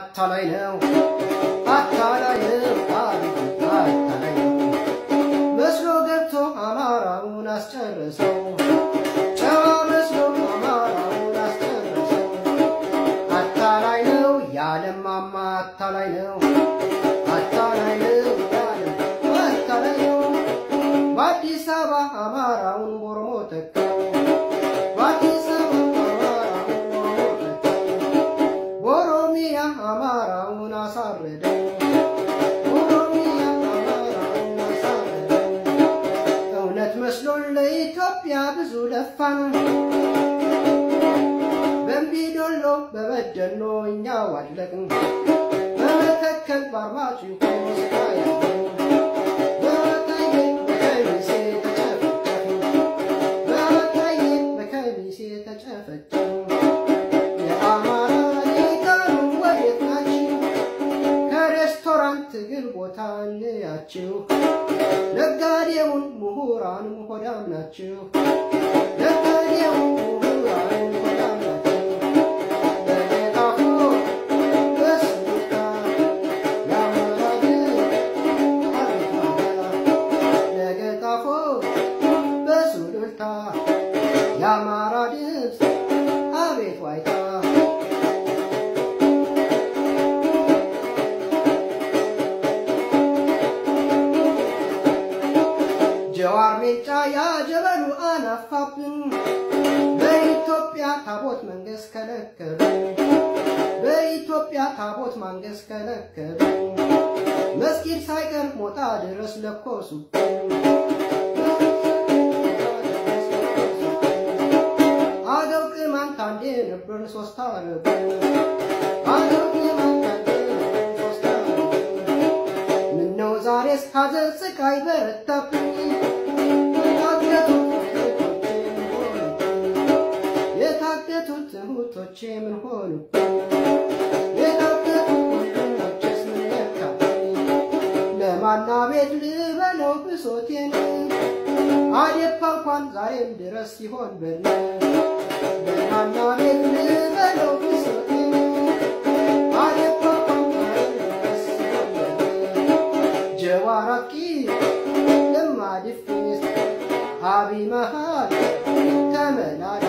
አታላይ ነው አታላይ መስሎ ገብቶ አማራውን አስጨረሰው ጨዋ መስሎ አማራውን አስጨረሰው አታላይ ነው ያለማማ አታላይ ነው አታላይ ነው አታላይ ነው በአዲስ አበባ አማራውን ኦሮሞ ተካው በአዲስ አበባ አማራውን ኦሮሞ ተካው በኦሮሚያ አማራውን አሳረደው በኦሮሚያ አማራውን አሳረደው እውነት መስሎን ለኢትዮጵያ ብዙ ለፋን በምቢዶሎ በበደኖ እኛ ዋለቅን በመተከል ባርማጭሆ ነጋዴውን ምሁራን ሆዳም ናችሁ ነጋዴውን ምሁራን ሆዳም ናችሁ ለገጣፎ በስልጣ ያመራድ ለገጣፎ በስልጣ ያማራድ አቤት ዋይታ ጀዋር ሜጫ ያጀበሉ አናፋብን በኢትዮጵያ ታቦት መንገስ ከለከሉ በኢትዮጵያ ታቦት መንገስ ከለከሉ መስጊድ ሳይቀር ሞጣ ድረስ ለኮሱ አገው ቅማንት አንዴ ነበርን ሶስት አረጉ አገው ቅማንት አንዴ ነበርን ሶስት አረጉ ምነው ዛሬስ ሐዘን ስቃይ በረታብኝ የታገቱት እህቶቼ ምን ሆኑ የታገቱት ወንድሞቼስ ምን ነካብኝ ለማና ቤት ልበለው ብሶቴን አዴፓ እንኳን ዛሬም ድረስ ሲሆን በል ለማና ቤት ልበለው ብሶቴን አዴፓ እንኳን ዛሬም ድረስ ሲሆን በል ጀዋራቂ ለማድፍስ አቢ መሃል ተመላል